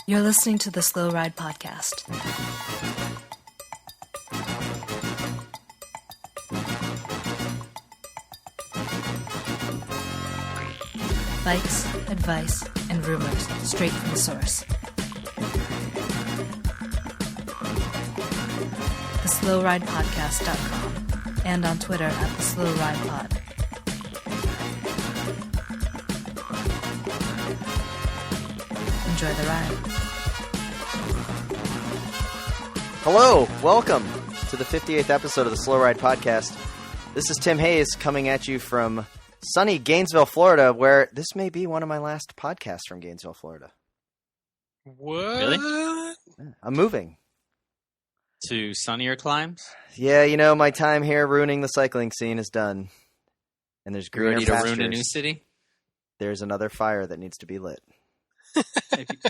You're listening to the Slow Ride Podcast. Bikes, advice, and rumors straight from the source. TheSlowRidePodcast.com and on Twitter at TheSlowRidePod. Enjoy the ride. Hello, welcome to the 58th episode of the Slow Ride Podcast. This is Tim Hayes coming at you from sunny Gainesville, Florida, where this may be one of my last podcasts from Gainesville, Florida. What? Really? I'm moving. To sunnier climes? Yeah, you know, my time here ruining the cycling scene is done. And there's You greener ready to pastures. ruin a new city? There's another fire that needs to be lit.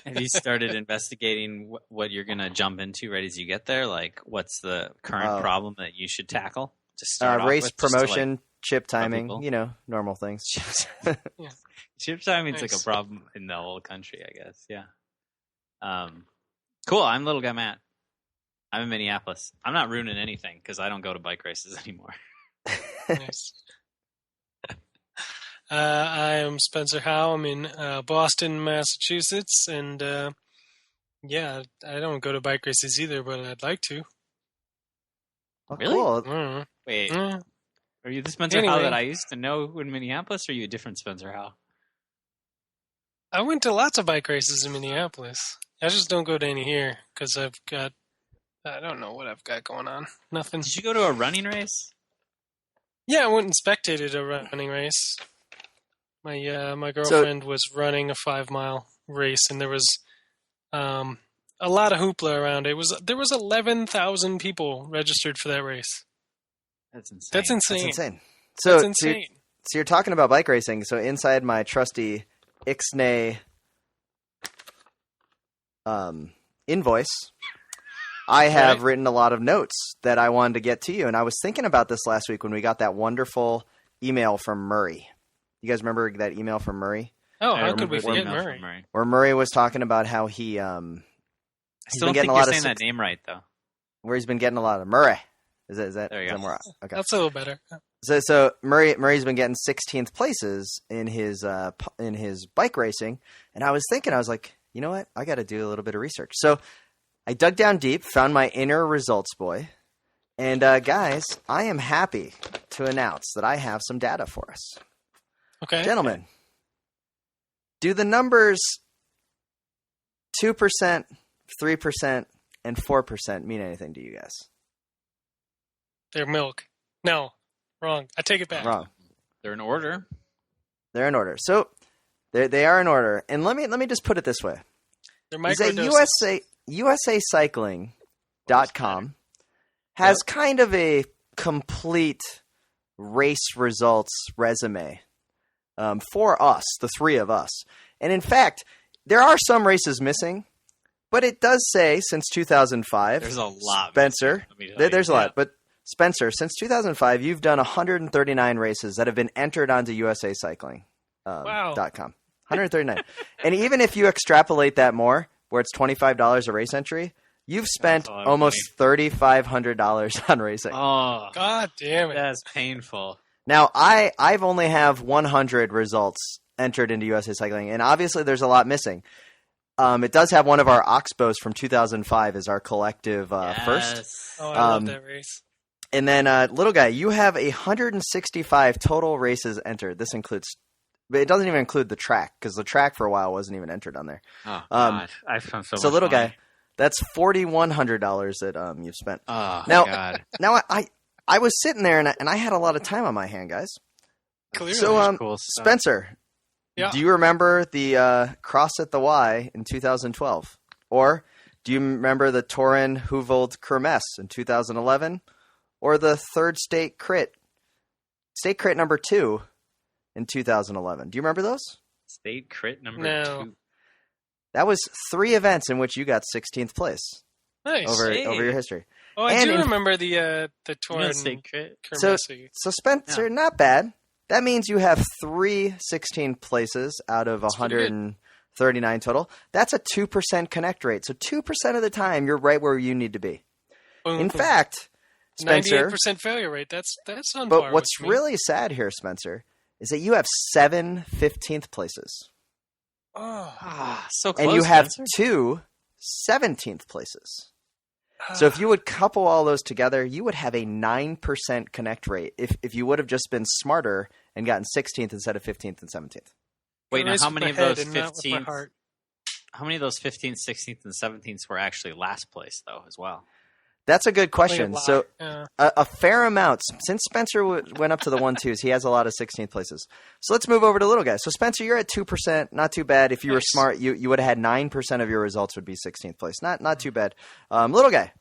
Have you started investigating what you're going to jump into right as you get there? Like, what's the current problem that you should tackle? Just start off race with, just to, promotion, chip timing, people. you know, normal things. Chip timing's like a problem in the whole country, I guess. Yeah. Cool. I'm little guy Matt. I'm in Minneapolis. I'm not ruining anything because I don't go to bike races anymore. Nice. I am Spencer Howe. I'm in Boston, Massachusetts, and yeah, I don't go to bike races either, but I'd like to. Oh, Really? cool. Mm. Wait, Mm. are you the Spencer Anyway. Howe that I used to know in Minneapolis, or are you a different Spencer Howe? I went to lots of bike races in Minneapolis. I just don't go to any here because I don't know what I've got going on. Nothing. Did you go to a running race? Yeah, I went and spectated a running race. My girlfriend was running a 5-mile race, and there was a lot of hoopla around it. There was 11,000 people registered for that race. That's insane. That's insane. That's insane. So, That's insane. So you're talking about bike racing. So inside my trusty Ixnay invoice, I have written a lot of notes that I wanted to get to you. And I was thinking about this last week when we got that wonderful email from Murray. You guys remember that email from Murray? Oh, I how could remember we the forget email Murray? from Murray. Where Murray was talking about how he I he's still been don't getting think a you're lot of saying that name right, though. where he's been getting a lot of Murray. Is that There you is that go. more okay? That's a little better. So Murray's been getting 16th places in his bike racing, and I was like, you know what? I got to do a little bit of research. So I dug down deep, found my inner results boy, and guys, I am happy to announce that I have some data for us. Okay. Gentlemen, do the numbers 2%, 3%, and 4% mean anything to you guys? They're milk. No, wrong. I take it back. Wrong. They're in order. They're in order. So they are in order. And let me just put it this way. They're Is that microdoses. USAcycling.com has kind of a complete race results resume for us, the three of us. And in fact, there are some races missing, but it does say since 2005. There's a lot. Spencer, Let me tell you. there's a lot. But Spencer, since 2005, you've done 139 races that have been entered onto USAcycling.com. Wow. 139. And even if you extrapolate that more, where it's $25 a race entry, you've spent That's a lot of almost $3,500 on racing. Oh, God damn it. that's painful. Now, I've only have 100 results entered into USA Cycling, and obviously there's a lot missing. It does have one of our Oxbows from 2005 as our collective first. Oh, I love that race. And then, little guy, you have 165 total races entered. This includes, but it doesn't even include the track, because the track for a while wasn't even entered on there. Oh, God. I've spent so much little money. guy, that's $4,100 that you've spent. Oh, Now- God. Now, I was sitting there, and I had a lot of time on my hand, guys. Clearly. So, Cool stuff. Spencer, Yeah. do you remember the Cross at the Y in 2012? Or do you remember the Torin Heuveldt Kermesse in 2011? Or the third state crit number 2 in 2011? Do you remember those? State crit number No. 2. That was 3 events in which you got 16th place Nice. over Hey. your history. Oh, I and do in- remember the You know Torin state crit? Kermesse. So Spencer, not bad. That means you have 3 16th places out of That's pretty 100 and 39 total. That's a 2% connect rate. So 2% of the time, you're right where you need to be. In fact, Spencer, 98% failure rate. That's on but par what's with me. really sad here, Spencer, is that you have 7 15th places. So close, And you have Spencer. 2 17th places. So if you would couple all those together, you would have a 9% connect rate if you would have just been smarter and gotten 16th instead of 15th and 17th. Wait, now Race how with many my of those head and not with my 15th? heart. How many of those 15th, 16th, and 17th were actually last place though, as well? That's a good question. Probably a So lot, yeah. a fair amount. Since Spencer went up to the 1-2s, he has a lot of 16th places. So let's move over to little guys. So Spencer, you're at 2%. Not too bad. If you were Nice. smart, you would have had 9% of your results would be 16th place. Not too bad. Little guy.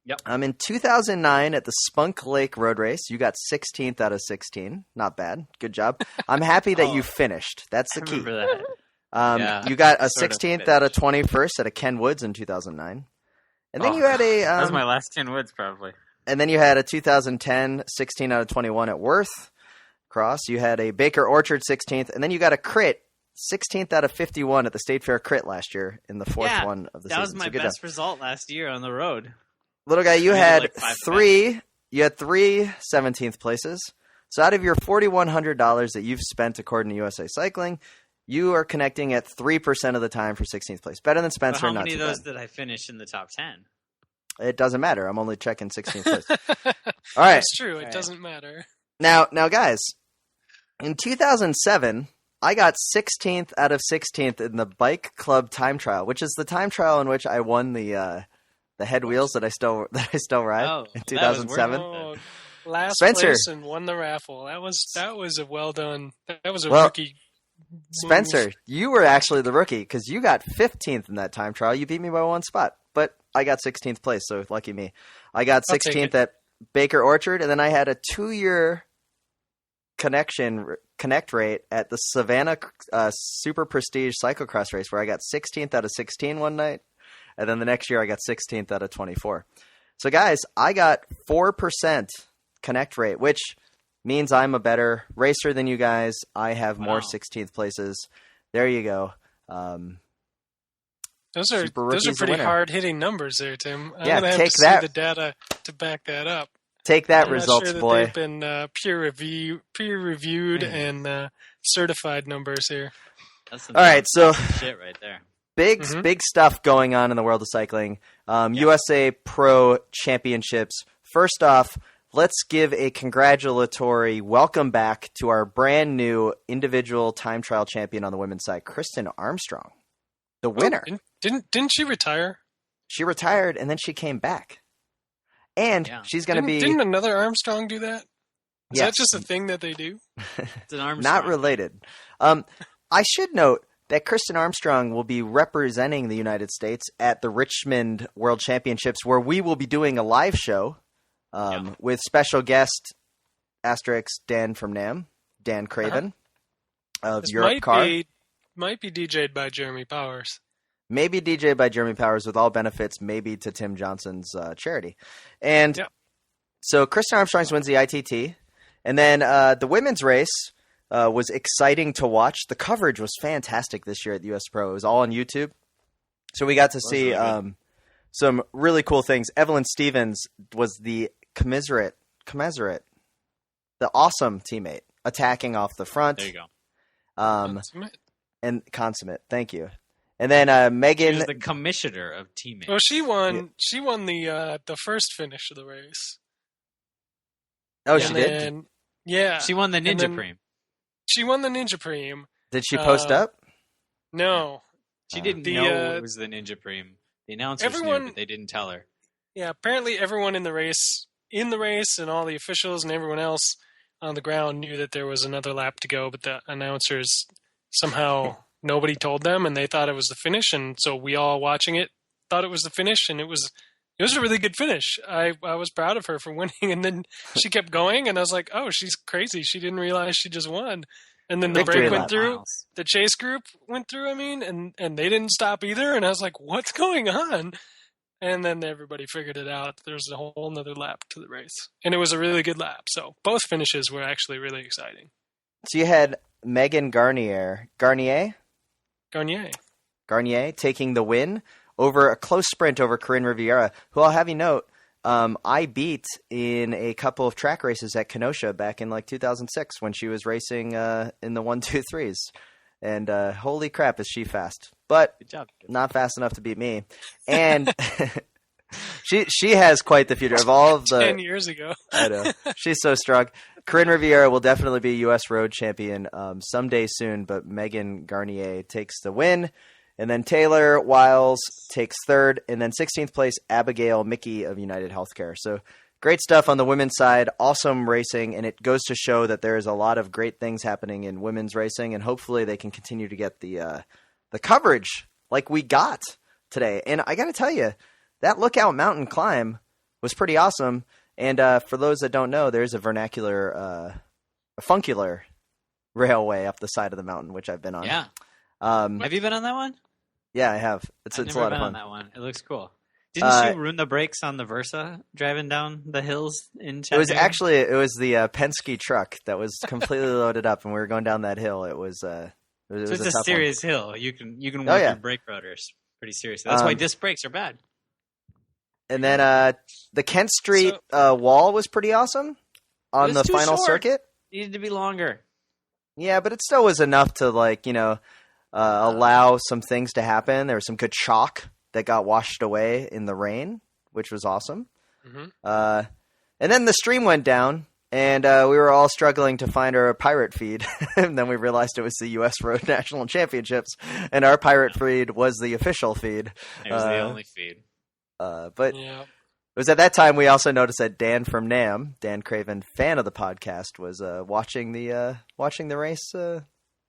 Yep. In 2009 at the Spunk Lake Road Race, you got 16th out of 16. Not bad. Good job. I'm happy that you finished. That's the I key. remember that. Yeah, You got a sort of 16th out of 21st at a Ken Woods in 2009. And then you had a that was my last 10 woods, probably. and then you had a 2010 16 out of 21 at Worth Cross. You had a Baker Orchard 16th, and then you got a crit 16th out of 51 at the State Fair crit last year in the fourth one of the season. That was my So good best job. result last year on the road. Little guy, you I did had like 5 three. You had 3 17th places. So out of your $4,100 that you've spent according to USA Cycling, you are connecting at 3% of the time for 16th place. Better than But Spencer. how Not many of too those bad. did I finish in the top 10? It doesn't matter. I'm only checking 16th place. All right. That's true. It Right. doesn't matter. Now, guys, in 2007, I got 16th out of 16th in the Bike Club time trial, which is the time trial in which I won the head wheels that I still ride Oh, in that was 2007. Oh, last Spencer. place and won the raffle. That was a well done. That was a Well, rookie. Spencer, you were actually the rookie because you got 15th in that time trial. You beat me by 1 spot, but I got 16th place, so lucky me. I got I'll take 16th it. at Baker Orchard, and then I had a 2-year connect rate at the Savannah Super Prestige Cyclocross race where I got 16th out of 16 one night, and then the next year I got 16th out of 24. So guys, I got 4% connect rate, which means I'm a better racer than you guys. I have more Wow. 16th places. There you go. Those are Super Rookie's the pretty winner. hard hitting numbers there, Tim. I'm Yeah, gonna have take to that. see the data to back that up. Take that, I'm results not sure that boy. they've been peer reviewed and certified numbers here. That's some All right, so shit right there. big stuff going on in the world of cycling. USA Pro Championships. First off, let's give a congratulatory welcome back to our brand new individual time trial champion on the women's side, Kristen Armstrong, the winner. Oh, didn't she retire? She retired and then she came back, and Yeah. she's going to be Didn't another Armstrong do that? Is Yes. that just a thing that they do? It's an Armstrong. not related. I should note that Kristen Armstrong will be representing the United States at the Richmond World Championships, where we will be doing a live show with special guest asterisk Dan from NAM, Dan Craven of This Europe Car. might be DJ'd by Jeremy Powers. Maybe DJ by Jeremy Powers with all benefits, maybe to Tim Johnson's charity. And Yep. so Kristen Armstrong wins the ITT. And then the women's race was exciting to watch. The coverage was fantastic this year at the US Pro. It was all on YouTube. So we got to see really some really cool things. Evelyn Stevens was the commiserate, the awesome teammate, attacking off the front. There you go. And consummate. Thank you. And then She Megan. was the commissioner of teammates. Well, she won. She won the first finish of the race. Oh, And she did? then- Yeah, She won the And Ninja then- Preem. she won the Ninja Preem. Did she post up? No, She didn't the, know it was the Ninja Preem. The announcers everyone- knew, but they didn't tell her. yeah. Apparently, everyone in the race, and all the officials and everyone else on the ground knew that there was another lap to go, but the announcers somehow nobody told them, and they thought it was the finish, and so we all watching it thought it was the finish, and it was a really good finish. I was proud of her for winning, and then she kept going, and I was like, oh, she's crazy. She didn't realize she just won. And then the Victory break lap. went through, Miles. the chase group went through, and they didn't stop either, and I was like, what's going on? And then everybody figured it out. There's a whole nother lap to the race, and it was a really good lap. So both finishes were actually really exciting. So you had Megan Guarnier. Guarnier taking the win over a close sprint over Corinne Riviera, who I'll have you note, I beat in a couple of track races at Kenosha back in like 2006 when she was racing in the 1-2-3s. And holy crap, is she fast. But Good job. not fast enough to beat me. And she has quite the future of all of the 10 years ago. I know. She's so strong. Corinne Riviera will definitely be U.S. road champion someday soon, but Megan Guarnier takes the win. And then Taylor Wiles takes third. And then 16th place, Abigail Mickey of United Healthcare. So great stuff on the women's side. Awesome racing. And it goes to show that there is a lot of great things happening in women's racing. And hopefully they can continue to get the coverage like we got today. And I got to tell you, that Lookout Mountain climb was pretty awesome. And for those that don't know, there's a funcular railway up the side of the mountain, which I've been on. Yeah. Have you been on that one? Yeah, I have. It's a lot of fun. On that one. It looks cool. Didn't you ruin the brakes on the Versa driving down the hills in Chattanooga? It was the Penske truck that was completely loaded up, and we were going down that hill. It was a serious hill. You can work your brake rotors pretty seriously. That's why disc brakes are bad. And then the Kent Street wall was pretty awesome on the final circuit. Needed to be longer. Yeah, but it still was enough to allow some things to happen. There was some good chalk that got washed away in the rain, which was awesome. Mm-hmm. And then the stream went down, and we were all struggling to find our pirate feed. And then we realized it was the U.S. Road National Championships, and our pirate feed was the official feed. It was the only feed. But it was at that time we also noticed that Dan from NAM, Dan Craven, fan of the podcast, was watching the race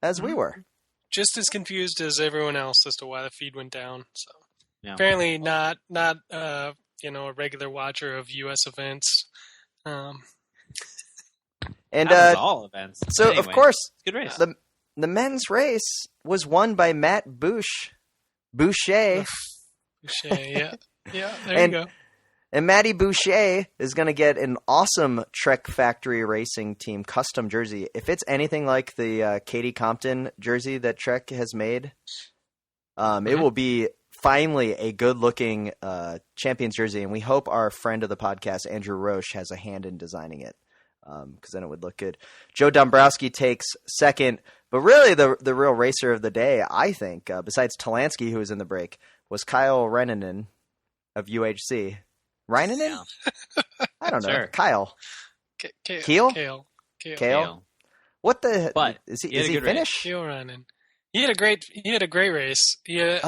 as we were. Just as confused as everyone else as to why the feed went down. So apparently not a regular watcher of U.S. events. And all events. So anyway, of course, good race. The men's race was won by Matt Busche. Busche, yeah. Yeah, there you go. And Matty Busche is going to get an awesome Trek Factory Racing Team custom jersey. If it's anything like the Katie Compton jersey that Trek has made, it will be finally a good-looking Champions jersey. And we hope our friend of the podcast, Andrew Roche, has a hand in designing it, because then it would look good. Joe Dombrowski takes second. But really the real racer of the day, I think, besides Talansky, who was in the break, was Kyle Rennanen of UHC. Reinanen? Yeah. I don't know. Sure. Kyle. Kale? Kale? What the? But is he Finnish? Kale Reinanen. He had a great race. He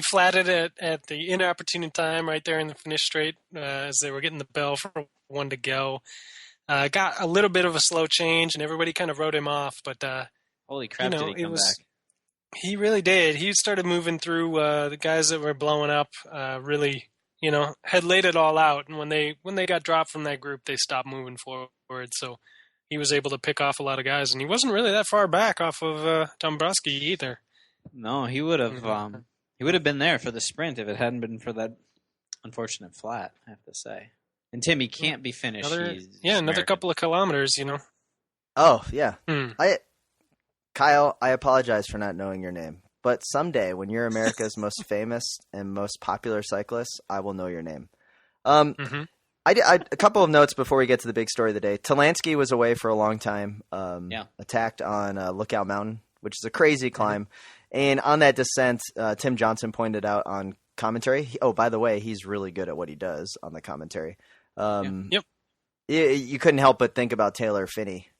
flatted it at the inopportune time right there in the finish straight as they were getting the bell for one to go. Got a little bit of a slow change, and everybody kind of wrote him off. But holy crap, did he come back? He really did. He started moving through the guys that were blowing up. Really, had laid it all out. And when they got dropped from that group, they stopped moving forward. So he was able to pick off a lot of guys, and he wasn't really that far back off of Dombrowski either. No, he would have. He would have been there for the sprint if it hadn't been for that unfortunate flat, I have to say. And Tim, he can't be finished. Another couple of kilometers, Oh, yeah. Kyle, I apologize for not knowing your name. But someday, when you're America's most famous and most popular cyclist, I will know your name. A couple of notes before we get to the big story of the day. Talansky was away for a long time, attacked on Lookout Mountain, which is a crazy climb. And on that descent, Tim Johnson pointed out on commentary. By the way, he's really good at what he does on the commentary. You couldn't help but think about Taylor Phinney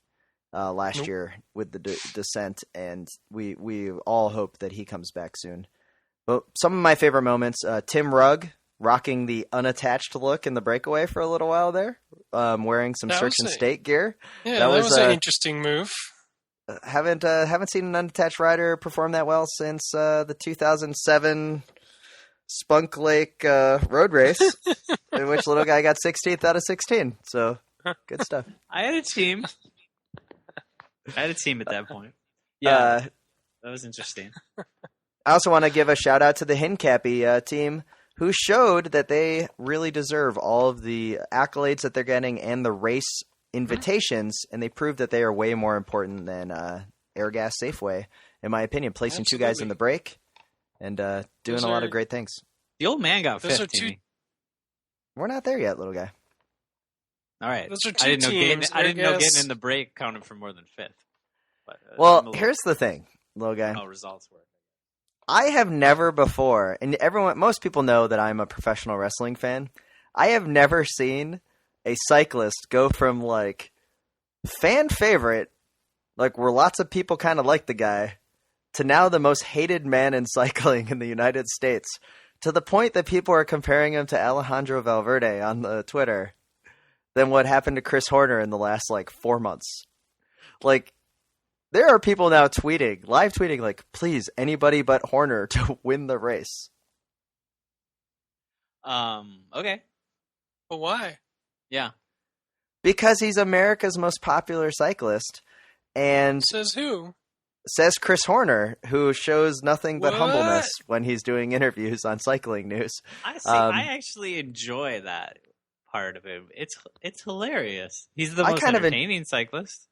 last year with the descent, and we all hope that he comes back soon. But some of my favorite moments, Tim Rugg rocking the unattached look in the breakaway for a little while there, wearing some Search and State gear. Yeah, that was an interesting move. Haven't seen an unattached rider perform that well since the 2007 Spunk Lake road race, in which little guy got 16th out of 16. So good stuff. I had a team at that point. Yeah, that was interesting. I also want to give a shout out to the Hincapie team, who showed that they really deserve all of the accolades that they're getting and the race invitations, and they proved that they are way more important than Airgas Safeway in my opinion, placing two guys in the break and doing a lot of great things. The old man got fifth, Timmy. We're not there yet, little guy. All right. Those are two I teams. I didn't know getting in the break counted for more than fifth. But, well, here's the thing, little guy. How results work. I have never before, and most people know that I'm a professional wrestling fan. I have never seen a cyclist go from like fan favorite, like where lots of people kind of like the guy, to now the most hated man in cycling in the United States, to the point that people are comparing him to Alejandro Valverde on the Twitter than what happened to Chris Horner in the last like 4 months. Like, there are people now live tweeting, like, please, anybody but Horner to win the race. Okay. But why? Yeah. Because he's America's most popular cyclist. And says who? Says Chris Horner, who shows nothing but humbleness when he's doing interviews on cycling news. I actually enjoy that part of him. It's hilarious. He's the most entertaining cyclist.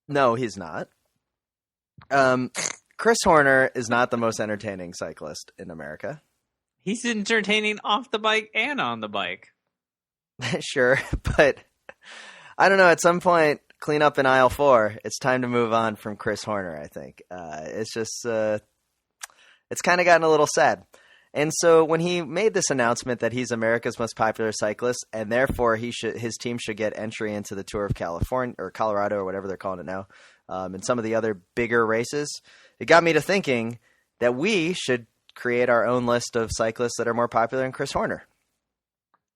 No, he's not. Chris Horner is not the most entertaining cyclist in America. He's entertaining off the bike and on the bike. Sure, but I don't know. At some point, clean up in aisle 4. It's time to move on from Chris Horner, I think. It's just it's kind of gotten a little sad. And so when he made this announcement that he's America's most popular cyclist and therefore his team should get entry into the Tour of California or Colorado or whatever they're calling it now, and some of the other bigger races, it got me to thinking that we should create our own list of cyclists that are more popular than Chris Horner.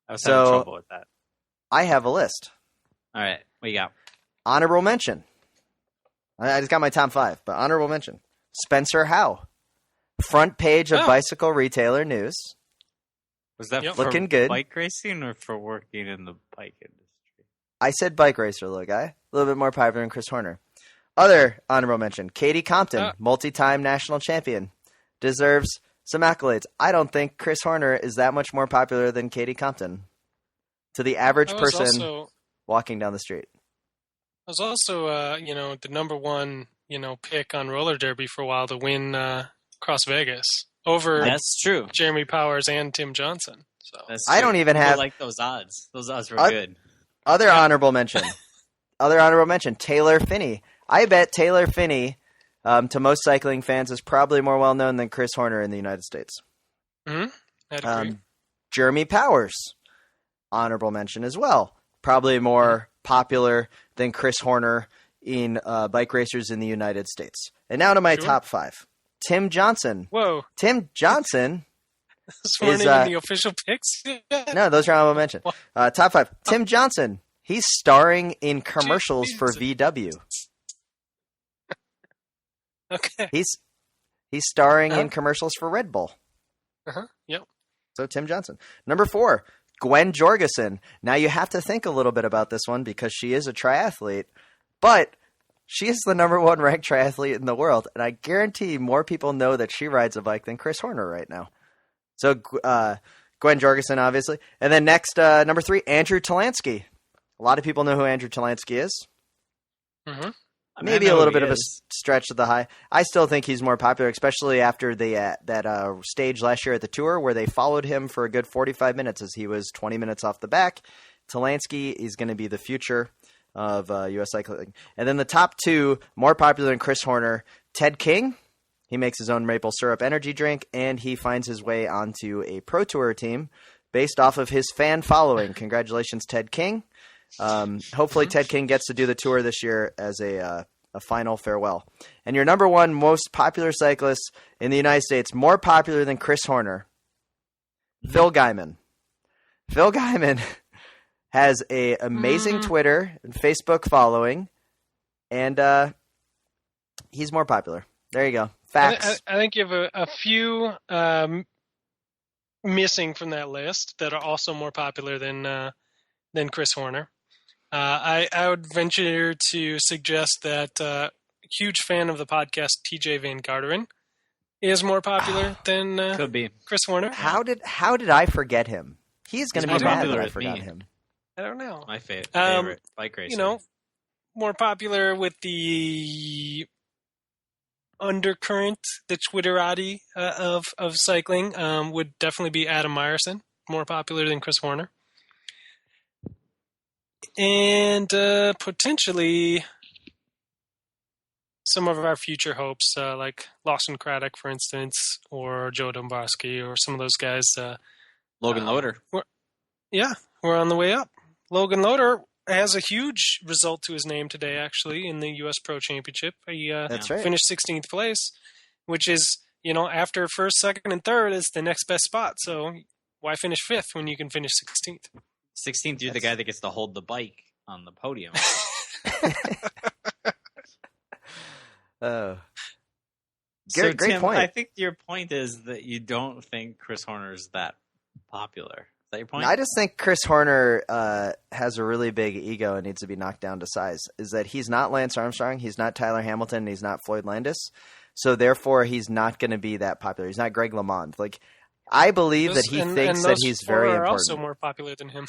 I was having trouble with that. I have a list. All right. What you got? Honorable mention. I just got my top 5, but honorable mention. Spencer Howe. Front page of Bicycle Retailer News. Was that looking for good. Bike racing or for working in the bike industry? I said bike racer, little guy. A little bit more popular than Chris Horner. Other honorable mention. Katie Compton, multi-time national champion. Deserves some accolades. I don't think Chris Horner is that much more popular than Katie Compton to the average person walking down the street. I was also, the number one, pick on roller derby for a while to win Cross Vegas over That's true. Jeremy Powers and Tim Johnson. So I don't even have like those odds. Those odds were good. Other honorable mention. Taylor Phinney. I bet Taylor Phinney, to most cycling fans, is probably more well known than Chris Horner in the United States. Mm-hmm. I'd agree. Jeremy Powers, honorable mention as well. Probably more popular than Chris Horner in bike racers in the United States. And now to my top 5. Tim Johnson. Whoa. Tim Johnson weren't even the official picks yet? No, those are honorable mention. Top 5. Tim Johnson. He's starring in commercials for VW. Okay. He's starring in commercials for Red Bull. Yep. So Tim Johnson. Number 4, Gwen Jorgensen. Now you have to think a little bit about this one because she is a triathlete, but she is the number 1 ranked triathlete in the world, and I guarantee more people know that she rides a bike than Chris Horner right now. So Gwen Jorgensen, obviously. And then next, number 3, Andrew Talansky. A lot of people know who Andrew Talansky is. Mm-hmm. Maybe a little bit of a stretch to the high. I still think he's more popular, especially after that stage last year at the Tour where they followed him for a good 45 minutes as he was 20 minutes off the back. Talansky is going to be the future of U.S. cycling. And then the top 2, more popular than Chris Horner, Ted King. He makes his own maple syrup energy drink, and he finds his way onto a Pro Tour team based off of his fan following. Congratulations, Ted King. Hopefully Ted King gets to do the Tour this year as a final farewell. And your number 1 most popular cyclist in the United States, more popular than Chris Horner, Phil Guyman. Phil Guyman has a amazing Twitter and Facebook following, and he's more popular. There you go. Facts. I think you have a few missing from that list that are also more popular than Chris Horner. I would venture to suggest that huge fan of the podcast TJ Van Garderen is more popular than could be Chris Horner. How did I forget him? He's going to be mad that I forgot him. I don't know. My favorite bike racer. More popular with the undercurrent, the Twitterati of cycling, would definitely be Adam Meyerson, more popular than Chris Horner. And potentially some of our future hopes, like Lawson Craddock, for instance, or Joe Dombrowski, or some of those guys. Logan Loader. We're on the way up. Logan Loader has a huge result to his name today, actually, in the U.S. Pro Championship. He That's right. finished 16th place, which is, after first, second, and third is the next best spot. So why finish 5th when you can finish 16th? 16th, you're the guy that gets to hold the bike on the podium. Oh. So, Great Tim, point. I think your point is that you don't think Chris Horner is that popular. Is that your point? I just think Chris Horner has a really big ego and needs to be knocked down to size. Is that he's not Lance Armstrong, he's not Tyler Hamilton, and he's not Floyd Landis. So therefore, he's not going to be that popular. He's not Greg LeMond. Like, I believe that he thinks that he's very important. Are also more popular than him.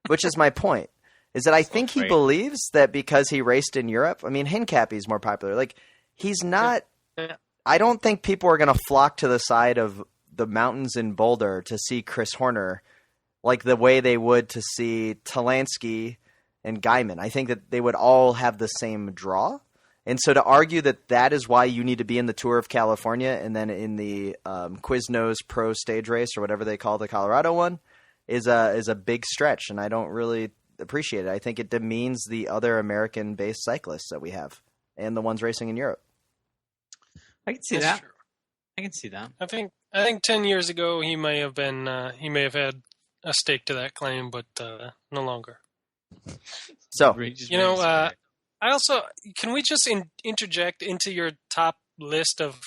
Which is my point. Is that I think he believes that because he raced in Europe. I mean, Hincapie's more popular. Like, he's not. Yeah. I don't think people are going to flock to the side of the mountains in Boulder to see Chris Horner like the way they would to see Talansky and Guyman. I think that they would all have the same draw. And so to argue that that is why you need to be in the Tour of California and then in the Quiznos Pro Stage Race or whatever they call the Colorado one is a big stretch, and I don't really appreciate it. I think it demeans the other American-based cyclists that we have and the ones racing in Europe. I can see That's that. true. I can see that. I think 10 years ago he may have had a stake to that claim, but no longer. So I also can we just interject into your top list of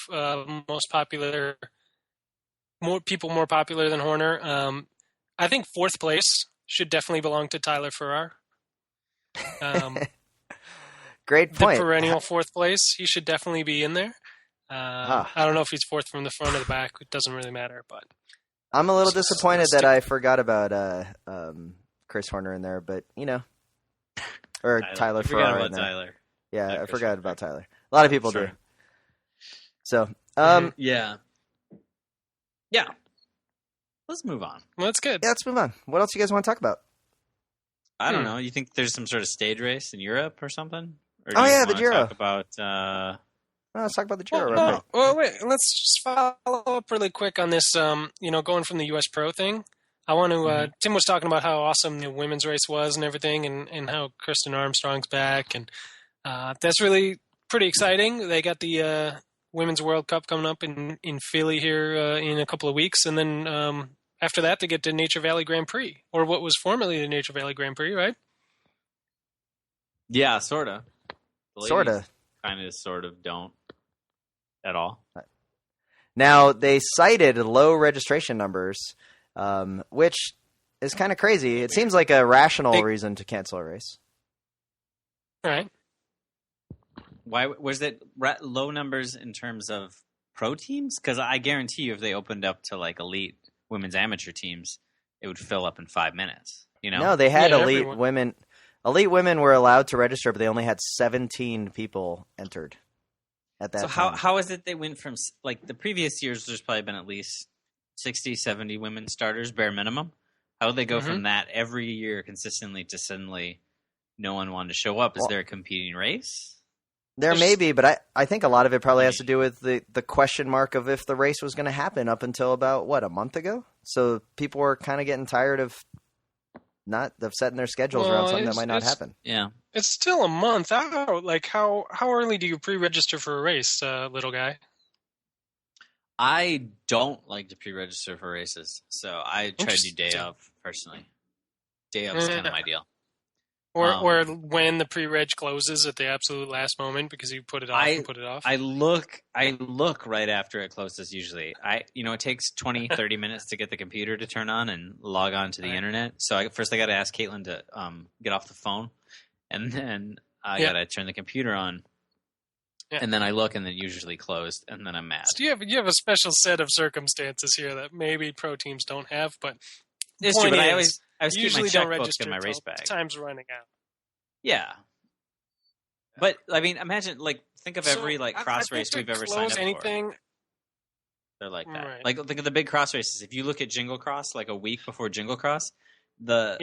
most popular, more popular than Horner. I think 4th place should definitely belong to Tyler Farrar. Great point. The perennial 4th place, he should definitely be in there. I don't know if he's 4th from the front or the back. It doesn't really matter, but I'm a little disappointed that I forgot about Chris Horner in there, but or Tyler Farrar in there. Tyler. Yeah, I forgot about Tyler. A lot of people do. So, yeah. Let's move on. Well, that's good. Yeah, let's move on. What else you guys want to talk about? I don't know. You think there's some sort of stage race in Europe or something? Or the Giro. Talk about. Let's talk about the Giro. Well, wait. Let's just follow up really quick on this. Going from the U.S. Pro thing. I want to. Tim was talking about how awesome the women's race was and everything, and how Kristen Armstrong's back, and that's really pretty exciting. They got the Women's World Cup coming up in Philly here in a couple of weeks, and then after that they get the Nature Valley Grand Prix, or what was formerly the Nature Valley Grand Prix, right? Yeah, sort of. Sort of. Kind of don't at all. Now, they cited low registration numbers, which is kind of crazy. It seems like a rational reason to cancel a race. All right. Why was it low numbers in terms of pro teams? Because I guarantee you, if they opened up to like elite women's amateur teams, it would fill up in 5 minutes. No, they had elite women. Elite women were allowed to register, but they only had 17 people entered at that time. So how is it they went from, like, the previous years, there's probably been at least 60, 70 women starters, bare minimum. How would they go from that every year consistently to suddenly no one wanted to show up? Is there a competing race? There may be, but I think a lot of it probably has to do with the question mark of if the race was going to happen up until about, a month ago? So people were kind of getting tired of setting their schedules around something that might not happen. Yeah. It's still a month out. Like, how early do you pre-register for a race, little guy? I don't like to pre-register for races, so I try to do day of, personally. Day of is kind of my deal. Or when the pre-reg closes at the absolute last moment because you put it off and put it off. I look right after it closes usually. It takes 20, 30 minutes to get the computer to turn on and log on to the internet. So I got to ask Caitlin to get off the phone, and then I got to turn the computer on. Yeah. And then I look, and then usually closed, and then I'm mad. So you have a special set of circumstances here that maybe pro teams don't have, but it's true. But I always usually keep my don't checkbook register in my race bag. Time's running out. Yeah. But I mean, imagine think of every cross race we've ever signed up anything. for. They're like that. Right. Like think of the big cross races. If you look at Jingle Cross, a week before Jingle Cross, the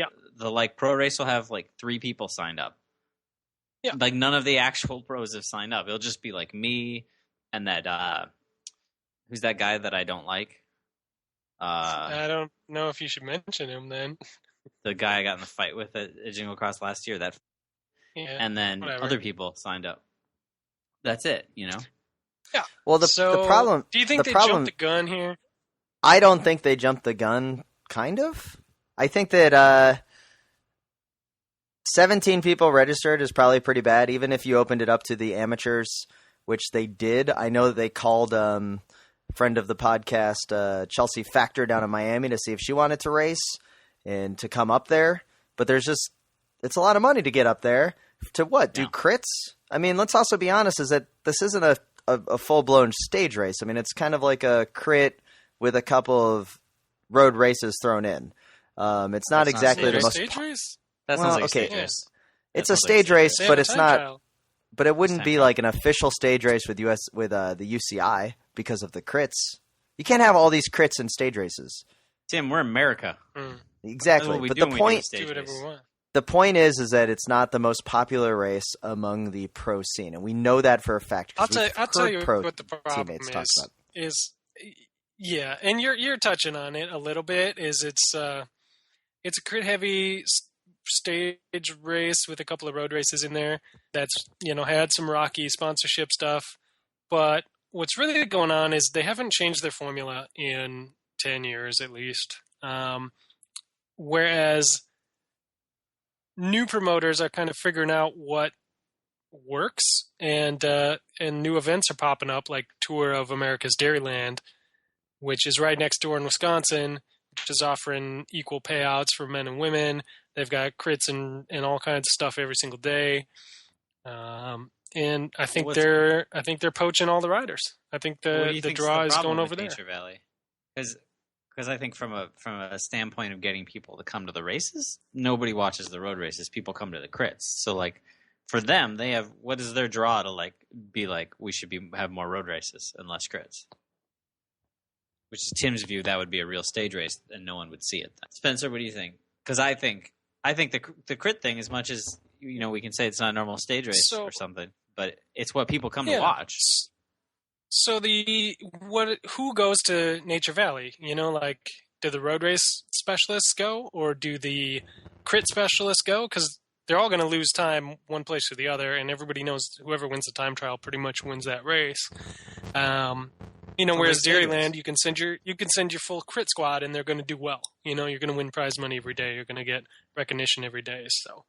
pro race will have 3 people signed up. Yeah. None of the actual pros have signed up. It'll just be me and that who's that guy that I don't like? I don't know if you should mention him then. The guy I got in the fight with at Jingle Cross last year. And then other people signed up. That's it, Yeah. Well, the problem. Do you think they jumped the gun here? I don't think they jumped the gun. Kind of. I think that 17 people registered is probably pretty bad, even if you opened it up to the amateurs, which they did. I know that they called friend of the podcast, Chelsea Factor, down in Miami to see if she wanted to race and to come up there. But it's a lot of money to get up there. To what? Do crits? I mean, let's also be honest, is that this isn't a full-blown stage race. I mean, it's kind of like a crit with a couple of road races thrown in. It's not exactly the most... Stage race? That sounds like a stage race. It's a stage race, but it's not... But it wouldn't be like an official stage race with the UCI because of the crits. You can't have all these crits in stage races. Tim, we're America. Exactly. But the point is that it's not the most popular race among the pro scene, and we know that for a fact. I'll tell you what the problem is. Yeah, and you're touching on it a little bit. It's a crit heavy stage race with a couple of road races in there. That's had some rocky sponsorship stuff, but what's really going on is they haven't changed their formula in 10 years at least. Whereas new promoters are kind of figuring out what works, and new events are popping up, like Tour of America's Dairyland, which is right next door in Wisconsin, which is offering equal payouts for men and women. They've got crits and all kinds of stuff every single day. And I think they're poaching all the riders. I think the draw is going over there. Nature Valley? Because I think from a standpoint of getting people to come to the races, nobody watches the road races. People come to the crits. So for them, they have, what is their draw to be we should have more road races and less crits? Which is Tim's view. That would be a real stage race, and no one would see it. Spencer, what do you think? Because I think the crit thing, as much as we can say it's not a normal stage race or something, but it's what people come to watch. So who goes to Nature Valley? Do the road race specialists go, or do the crit specialists go? Because they're all going to lose time one place or the other, and everybody knows whoever wins the time trial pretty much wins that race. Whereas Dairyland, you can send your full crit squad, and they're going to do well. You're going to win prize money every day. You're going to get recognition every day. So,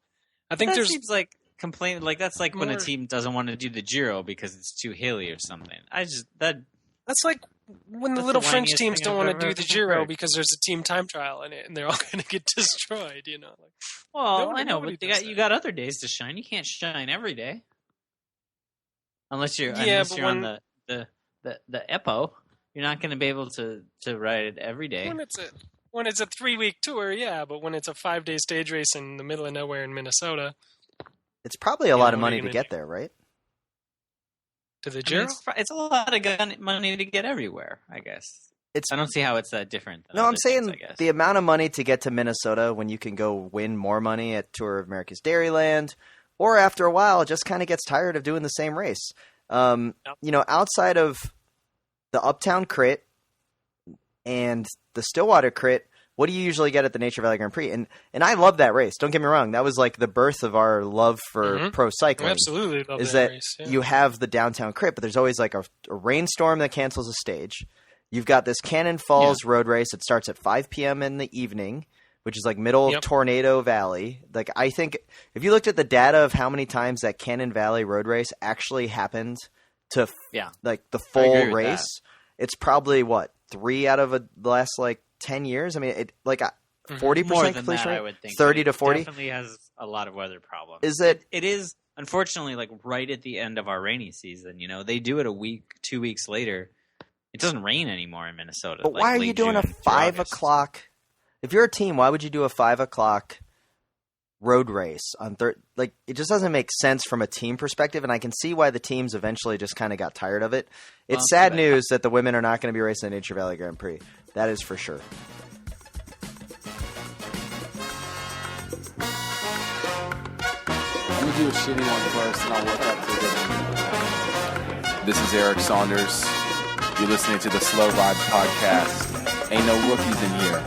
I think that seems like complain. That's like when a team doesn't want to do the Giro because it's too hilly or something. That's like when the little French teams don't want to do the Giro because there's a team time trial in it, and they're all going to get destroyed. Well, I know, but you got other days to shine. You can't shine every day, unless you're on the EPO. You're not going to be able to ride it every day. When it's a 3-week tour, yeah, but when it's a 5-day stage race in the middle of nowhere in Minnesota, it's probably a lot of money to get there, right? To the Giro? It's a lot of money to get everywhere, I guess. I don't see how it's that different. No, I'm saying the amount of money to get to Minnesota when you can go win more money at Tour of America's Dairyland, or after a while just kind of gets tired of doing the same race. Outside of the Uptown Crit and the Stillwater Crit, what do you usually get at the Nature Valley Grand Prix? And I love that race. Don't get me wrong. That was like the birth of our love for pro cycling. I absolutely love that race. Yeah. You have the downtown Crit, but there's always like a rainstorm that cancels a stage. You've got this Cannon Falls road race. It starts at 5 p.m. in the evening, which is like middle of Tornado Valley. I think if you looked at the data of how many times that Cannon Valley road race actually happened to the full race, it's probably 3 out of the last 10 years. I mean, 40% completion rate, I would think. 30 to 40. It definitely has a lot of weather problems. It is unfortunately right at the end of our rainy season. They do it a week, 2 weeks later. It doesn't rain anymore in Minnesota. But why are you doing a 5 o'clock? If you're a team, why would you do a 5 o'clock road race on like it just doesn't make sense from a team perspective, and I can see why the teams eventually just kind of got tired of it. It's sad news that the women are not going to be racing the Nature Valley Grand Prix. That is for sure. I'm gonna do a shitty one first, and I'll work up to it. This is Eric Saunders. You're listening to the Slow Ride Podcast. Ain't no rookies in here.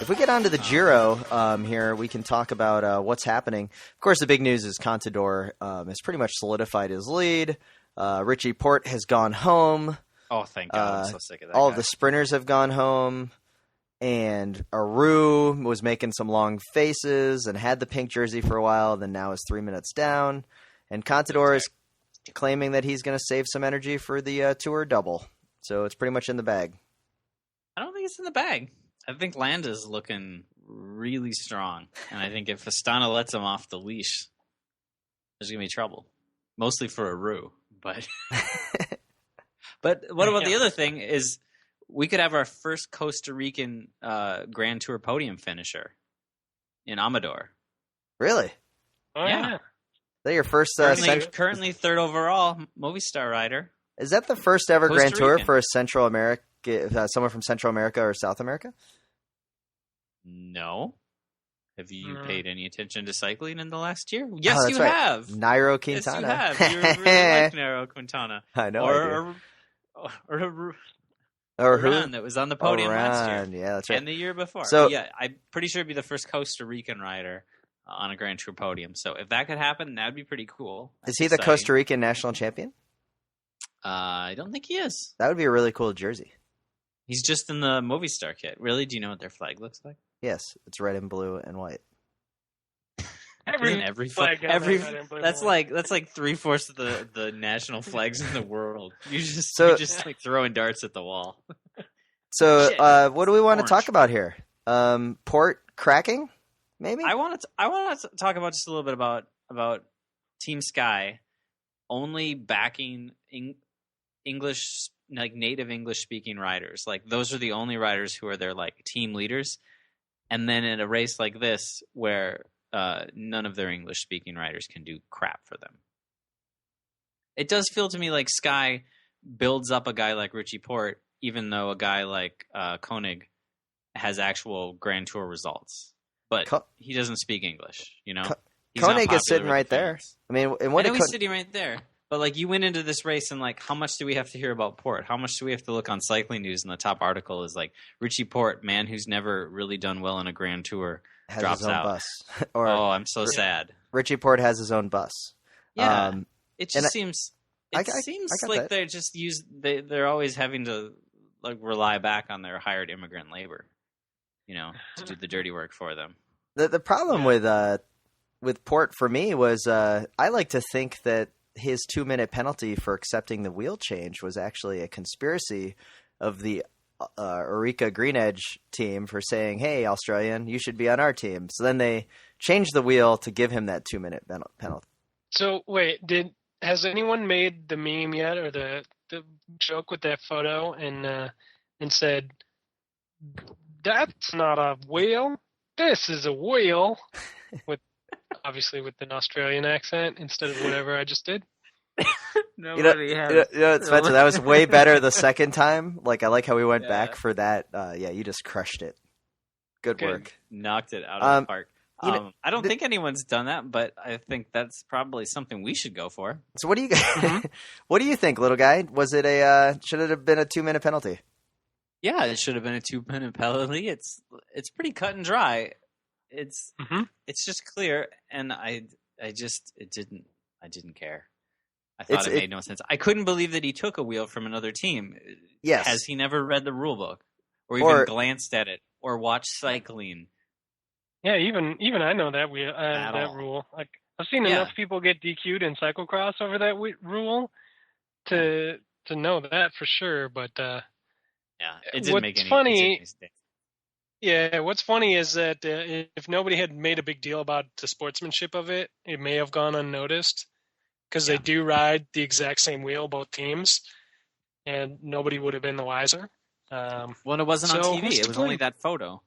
If we get onto the Giro here, we can talk about what's happening. Of course, the big news is Contador has pretty much solidified his lead. Richie Porte has gone home. Oh, thank God. I'm so sick of that All guy. of the sprinters have gone home. And Aru was making some long faces and had the pink jersey for a while, then now is 3 minutes down. And Contador is claiming that he's going to save some energy for the Tour double. So it's pretty much in the bag. I don't think it's in the bag. I think Landa's looking really strong. And I think if Astana lets him off the leash, there's going to be trouble. Mostly for Aru. But what about the other thing is we could have our first Costa Rican Grand Tour podium finisher in Amador. Really? Oh, yeah. Is that your first currently third overall Movistar rider. Is that the first ever Costa Grand Tour Rican. for a Central America, someone from Central America or South America? No. Have you paid any attention to cycling in the last year? Yes, Oh, that's you right. have. Nairo Quintana. Yes, you have. You really like Nairo Quintana. I know. Or who? Ron that was on the podium last year. Yeah, that's right. And the year before. So, yeah, I'm pretty sure it'd be the first Costa Rican rider on a Grand Tour podium. So if that could happen, that'd be pretty cool. Is he the Costa Rican national champion? I don't think he is. That would be a really cool jersey. He's just in the Movistar kit. Really? Do you know what their flag looks like? Yes, it's red and blue and white. Every flag. That's like 3/4 of the national flags in the world. You're just like throwing darts at the wall. So, what do we want Orange. to talk about here? Port cracking, maybe? I want to talk about just a little bit about Team Sky only backing English, like native English speaking riders. Like those are the only riders who are their like team leaders. And then in a race like this, where none of their English speaking riders can do crap for them, it does feel to me like Sky builds up a guy like Richie Porte, even though a guy like Koenig has actual Grand Tour results, but he doesn't speak English. You know, Koenig is sitting right there. I mean, and what I know he's sitting right there. But like you went into this race and like, how much do we have to hear about Porte? How much do we have to look on Cycling News? And the top article is like Richie Porte, man who's never really done well in a Grand Tour, has drops his own out. bus. Or I'm so sad. Richie Porte has his own bus. Yeah, it just seems. It I seems got like that. they're just they're always having to like rely back on their hired immigrant labor, you know, to do the dirty work for them. The problem with Porte for me was I like to think that his 2-minute penalty for accepting the wheel change was actually a conspiracy of the Orica Green Edge team for saying, hey, Australian, you should be on our team. So then they changed the wheel to give him that 2-minute penalty. So wait, has anyone made the meme yet, or the joke with that photo and said, that's not a wheel, this is a wheel, with obviously with an Australian accent instead of whatever I just did? Nobody has. Spencer, that was way better the second time. Like, I like how we went back for that. You just crushed it. Good work. Knocked it out of the park. I don't think anyone's done that, but I think that's probably something we should go for. So what do you what do you think, little guy? Was it should it have been a 2-minute penalty? Yeah, it should have been a 2-minute penalty. It's pretty cut and dry. It's just clear, and I didn't care. I thought it made no sense. I couldn't believe that he took a wheel from another team. Yes. Has he never read the rule book or even glanced at it or watched cycling? Yeah, even I know that that rule. Like, I've seen enough people get DQ'd in cyclocross over that rule to know that for sure. But it didn't make any sense. Yeah, what's funny is that if nobody had made a big deal about the sportsmanship of it, it may have gone unnoticed because they do ride the exact same wheel, both teams. and nobody would have been the wiser. Well, it wasn't on so TV. who's It to was only blame? that photo.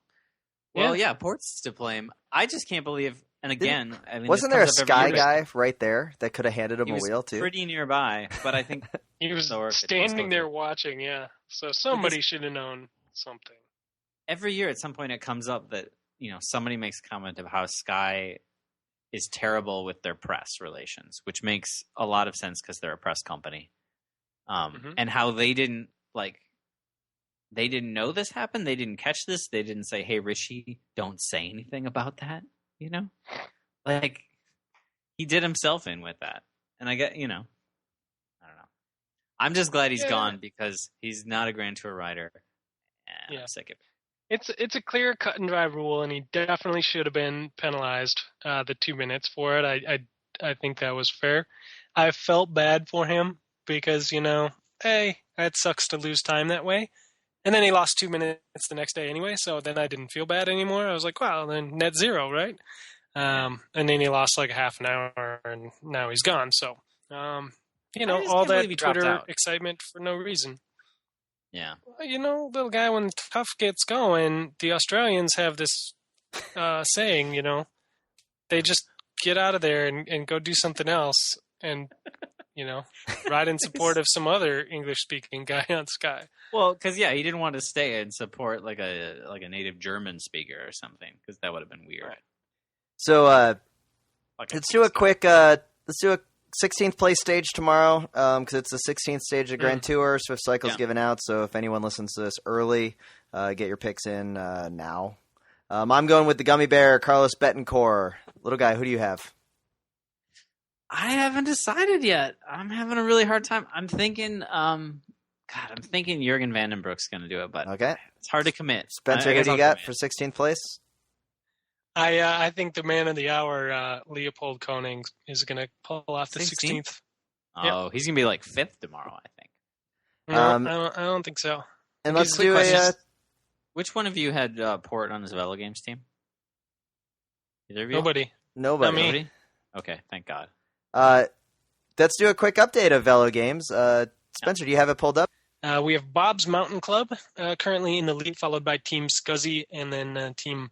Well, yeah, Port's to blame. I just can't believe. And again, I mean, Wasn't this there a comes up every Sky year. guy right there that could have handed him He a was wheel too? pretty nearby, but I think He was So, or if it was standing closer. there watching, yeah. So somebody should have known something. every year at some point it comes up that somebody makes a comment of how Sky is terrible with their press relations, which makes a lot of sense because they're a press company, and how they didn't know this happened. They didn't catch this. They didn't say, "Hey, Rishi, don't say anything about that." Like he did himself in with that, and I get I don't know. I'm just glad he's gone because he's not a Grand Tour rider. And I'm sick of it. It's a clear cut and dry rule, and he definitely should have been penalized the 2 minutes for it. I think that was fair. I felt bad for him because hey, that sucks to lose time that way. And then he lost 2 minutes the next day anyway, so then I didn't feel bad anymore. I was like, well, then net zero, right? And then he lost like a half an hour, and now he's gone. So, all can't that believe he dropped Twitter out. excitement for no reason. Yeah. Little guy, when tough gets going, the Australians have this saying, they just get out of there and go do something else and, ride in support of some other English-speaking guy on Sky. Well, because he didn't want to stay and support like a native German speaker or something, because that would have been weird. Right. So Like let's do a quick 16th place stage tomorrow because it's the 16th stage of Grand Tour. Swift Cycle's given out, so if anyone listens to this early, get your picks in now. I'm going with the Gummy Bear, Carlos Betancourt. Little guy, who do you have? I haven't decided yet. I'm having a really hard time. I'm thinking, I'm thinking Jürgen Vandenbroek's going to do it, but Okay. it's hard to commit. Spencer, who do you got for 16th place? I think the man of the hour, Leopold Koning, is going to pull off the 16th. Oh, he's going to be like 5th tomorrow, I think. No, I don't think so. And let's Quick do question. Which one of you had Port on his Velo Games team? Either of you? Nobody. nobody. Not me. Nobody? Okay, thank God. Let's do a quick update of Velo Games. Spencer, do you have it pulled up? We have Bob's Mountain Club currently in the lead, followed by Team Scuzzy and then Team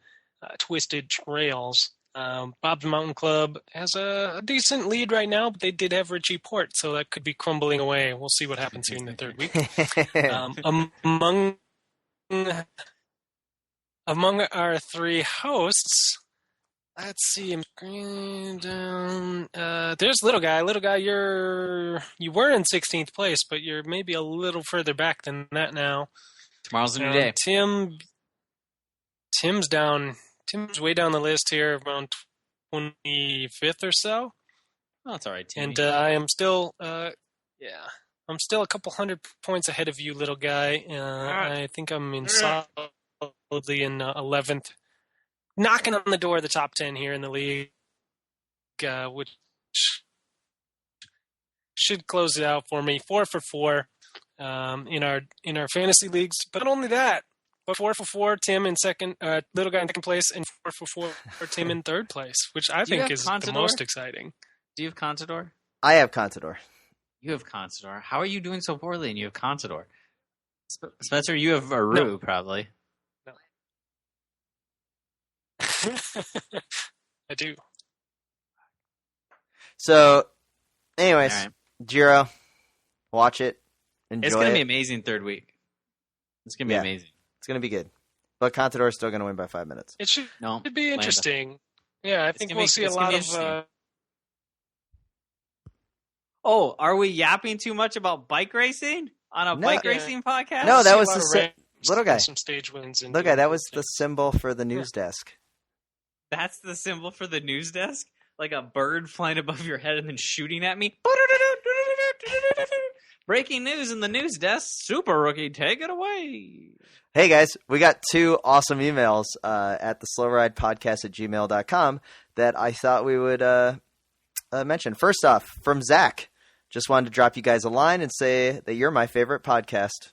Twisted Trails. Bob's Mountain Club has a decent lead right now, but they did have Richie Port, so that could be crumbling away. We'll see what happens here in the third week. Among our three hosts, let's see. I'm scrolling down. There's Little Guy. Little Guy, you were in 16th place, but you're maybe a little further back than that now. Tomorrow's a new day. Tim's down. Tim's way down the list here, around 25th or so. Oh, that's all right, Timmy. And I am still, I'm still a couple hundred points ahead of you, Little Guy. I think I'm in solidly in 11th, knocking on the door of the top 10 here in the league, which should close it out for me. 4 for 4 in our fantasy leagues. But not only that, but 4 for 4, Tim in second, Little Guy in second place, and 4 for 4 for Tim in third place, which I think is the most exciting. Do you have Contador? I have Contador. You have Contador. How are you doing so poorly and you have Contador? Spencer, you have Aru, probably. No. I do. So, anyways, All right. Giro, watch it, enjoy It's going to be it. amazing third week. It's going to be amazing. It's going to be good. But Contador is still going to win by 5 minutes. It should No, be interesting. Yeah, I think gonna we'll be- see a it's gonna lot be of. interesting. Oh, are we yapping too much about bike racing on a No. bike Yeah. racing podcast? No, that see a was lot the of Little Guy. Some stage wins. And Look, that was the symbol for the news desk. That's the symbol for the news desk? Like a bird flying above your head and then shooting at me? Breaking news in the news desk. Super Rookie, take it away. Hey guys, we got 2 awesome emails at the slowridepodcast@gmail.com that I thought we would mention. First off, from Zach. Just wanted to drop you guys a line and say that you're my favorite podcast.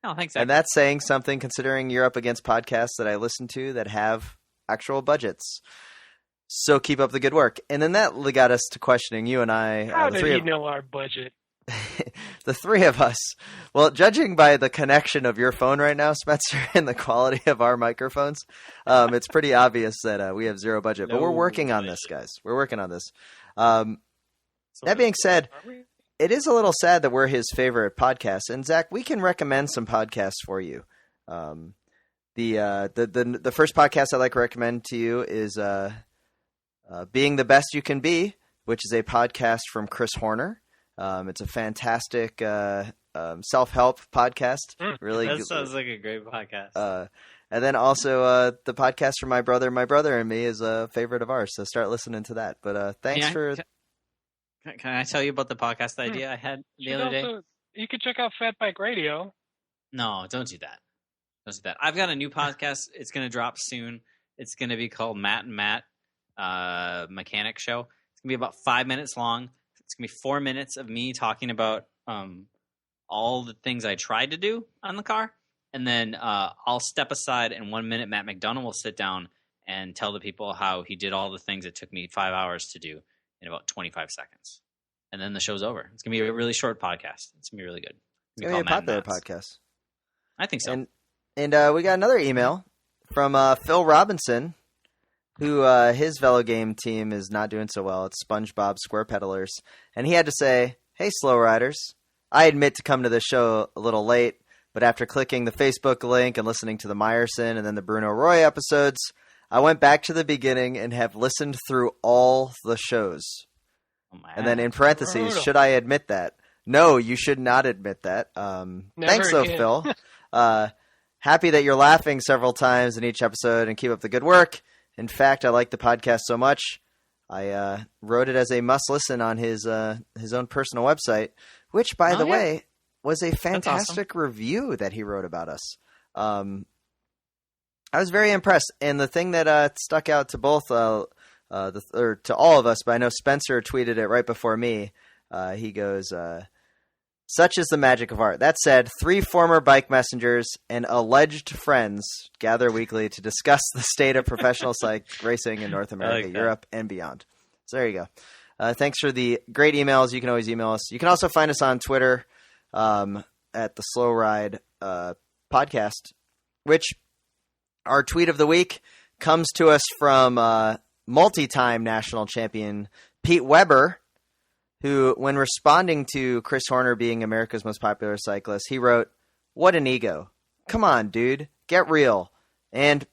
Oh, thanks, And that's saying something considering you're up against podcasts that I listen to that have actual budgets. So keep up the good work. And then that got us to questioning you and I. How the did three he of- know our budget? the three of us. Well, judging by the connection of your phone right now, Spencer, and the quality of our microphones, it's pretty obvious that we have zero budget. But we're working on this, guys. We're working on this. That being said, it is a little sad that we're his favorite podcast. And Zach, we can recommend some podcasts for you. The first podcast I'd like to recommend to you is Being the Best You Can Be, which is a podcast from Chris Horner. It's a fantastic self-help podcast. Really, that sounds like a great podcast. And then also the podcast from my brother and me is a favorite of ours. So start listening to that. But thanks for. Can I tell you about the podcast idea I had the other day? You could check out Fat Bike Radio. No, don't do that. Don't do that. I've got a new podcast. It's going to drop soon. It's going to be called Matt and Matt Mechanic Show. It's going to be about 5 minutes long. It's going to be 4 minutes of me talking about all the things I tried to do on the car. And then I'll step aside, and 1 minute Matt McDonough will sit down and tell the people how he did all the things it took me 5 hours to do in about 25 seconds. And then the show's over. It's going to be a really short podcast. It's going to be really good. It's going to be a popular podcast. I think so. And we got another email from Phil Robinson, who his Velo Game team is not doing so well. It's SpongeBob Square Peddlers. And he had to say, "Hey, Slow Riders. I admit to come to the show a little late, but after clicking the Facebook link and listening to the Meyerson and then the Bruno Roy episodes, I went back to the beginning and have listened through all the shows." And then in parentheses, should I admit that? No, you should not admit that. Thanks, though, Phil. Happy that you're laughing several times in each episode and keep up the good work. In fact, I like the podcast so much, I wrote it as a must-listen on his own personal website, which, by the way, was a fantastic review that he wrote about us. I was very impressed, and the thing that stuck out to both, or to all of us, but I know Spencer tweeted it right before me. He goes, "Such is the magic of art. That said, 3 former bike messengers and alleged friends gather weekly to discuss the state of professional racing in North America, Europe, and beyond." So there you go. Thanks for the great emails. You can always email us. You can also find us on Twitter at the Slow Ride podcast, which our tweet of the week comes to us from multi-time national champion Pete Weber, who, when responding to Chris Horner being America's most popular cyclist, he wrote, "What an ego. Come on, dude. Get real. And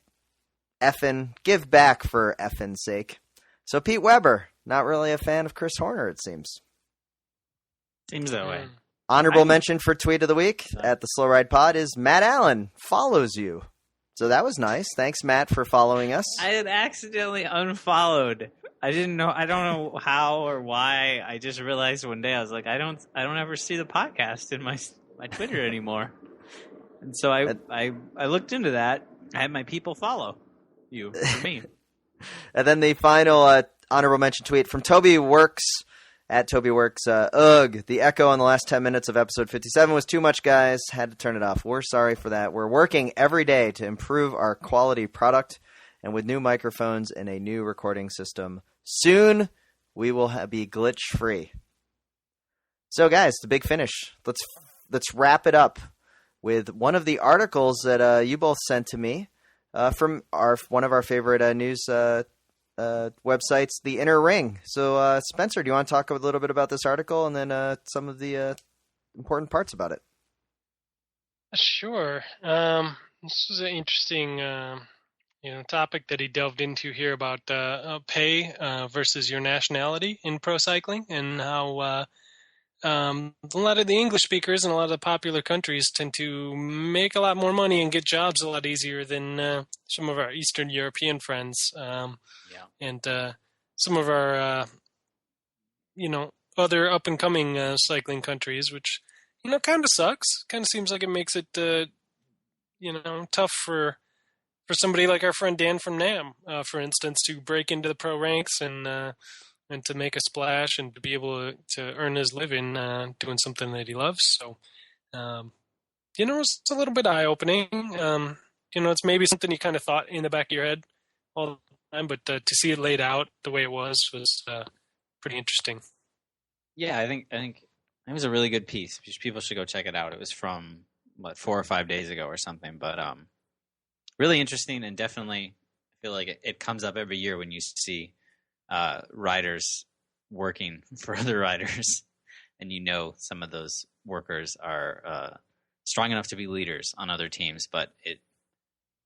effin' give back for effin' sake." So Pete Weber, not really a fan of Chris Horner, it seems. Seems that way. Honorable mention for tweet of the week at the Slow Ride Pod is Matt Allen follows you. So that was nice. Thanks, Matt, for following us. I had accidentally unfollowed. I didn't know. I don't know how or why. I just realized one day I was like, I don't ever see the podcast in my Twitter anymore. And so I looked into that. I had my people follow you for me. And then the final honorable mention tweet from Toby Works at Toby Works. Ugh, the echo on the last 10 minutes of episode 57 was too much, guys. Had to turn it off. We're sorry for that. We're working every day to improve our quality product, and with new microphones and a new recording system, soon we will be glitch free. So, guys, the big finish. Let's wrap it up with one of the articles that you both sent to me from one of our favorite news websites, The Inner Ring. So, Spencer, do you want to talk a little bit about this article and then some of the important parts about it? Sure. This was an interesting topic that he delved into here about pay versus your nationality in pro cycling, and how a lot of the English speakers in a lot of the popular countries tend to make a lot more money and get jobs a lot easier than some of our Eastern European friends. And some of our, other up-and-coming cycling countries, which, kind of sucks. Kind of seems like it makes it, tough for somebody like our friend Dan from NAM, for instance, to break into the pro ranks and to make a splash and to be able to earn his living doing something that he loves. So, it's a little bit eye-opening. It's maybe something you kind of thought in the back of your head all the time, but to see it laid out the way it was pretty interesting. Yeah, I think It was a really good piece. People should go check it out. It was from 4 or 5 days ago or something, but really interesting, and definitely I feel like it comes up every year when you see riders working for other riders, and some of those workers are strong enough to be leaders on other teams, but it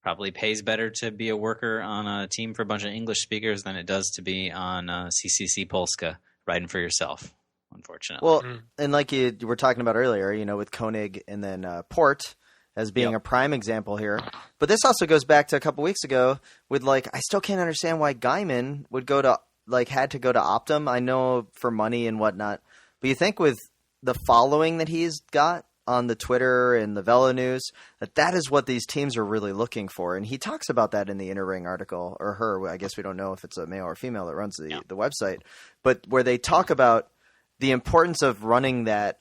probably pays better to be a worker on a team for a bunch of English speakers than it does to be on CCC Polska riding for yourself, unfortunately. Well, and like you were talking about earlier, with Koenig and then Port as being a prime example here. But this also goes back to a couple weeks ago with I still can't understand why Gaiman would go to had to go to Optum. I know for money and whatnot, but you think with the following that he's got on the Twitter and the Velo News, that is what these teams are really looking for. And he talks about that in the Inner Ring article, or her. I guess we don't know if it's a male or female that runs the website, but where they talk about the importance of running that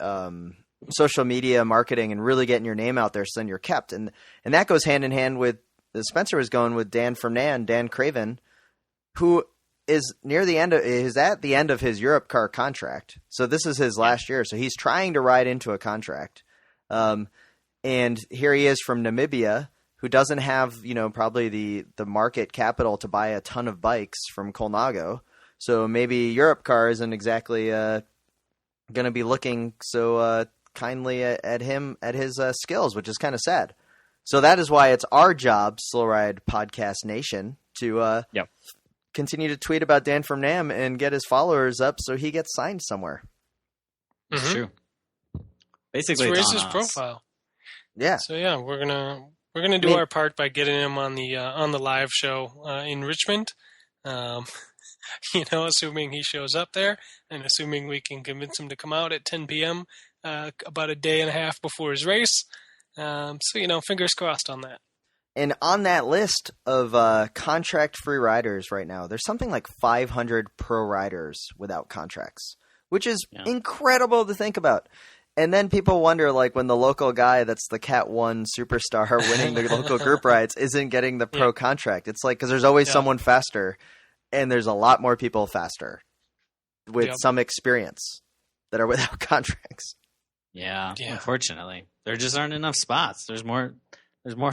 social media marketing and really getting your name out there so then you're kept. And that goes hand in hand with Spencer was going with Dan Craven, who is at the end of his Europe car contract. So this is his last year. So he's trying to ride into a contract. And here he is from Namibia, who doesn't have, probably the market capital to buy a ton of bikes from Colnago. So maybe Europe car isn't exactly going to be looking so kindly at him, at his skills, which is kind of sad. So that is why it's our job, Slow Ride Podcast Nation, to continue to tweet about Dan from Nam and get his followers up so he gets signed somewhere. It's true. Basically, raise his profile. Yeah. So we're gonna do our part by getting him on the live show in Richmond. Assuming he shows up there, and assuming we can convince him to come out at 10 p.m. About a day and a half before his race. Fingers crossed on that. And on that list of contract-free riders right now, there's something like 500 pro riders without contracts, which is incredible to think about. And then people wonder, when the local guy that's the Cat 1 superstar winning the local group rides isn't getting the pro contract. It's because there's always someone faster, and there's a lot more people faster with some experience that are without contracts. Yeah, unfortunately. There just aren't enough spots. There's more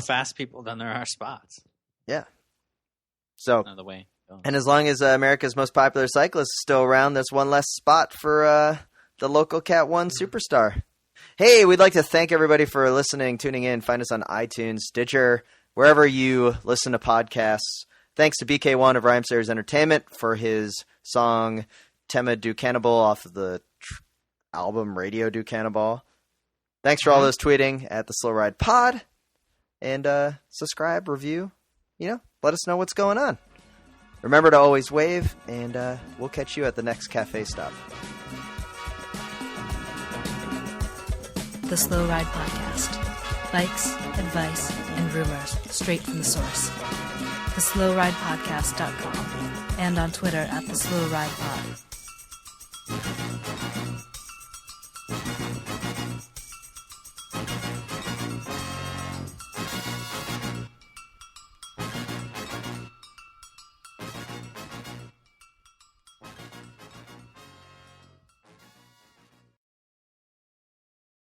fast people than there are spots. Yeah. So, another way. And as long as America's most popular cyclist is still around, there's one less spot for the local Cat 1 superstar. Hey, we'd like to thank everybody for listening, tuning in. Find us on iTunes, Stitcher, wherever you listen to podcasts. Thanks to BK1 of Rhymesayers Entertainment for his song Tema du Cannibal off of the album Radio du Cannibal. Thanks for all those tweeting at the Slow Ride Pod. And subscribe, review, let us know what's going on. Remember to always wave, and we'll catch you at the next cafe stop. The Slow Ride Podcast. Bikes, advice, and rumors straight from the source. TheSlowRidePodcast.com and on Twitter at TheSlowRidePod.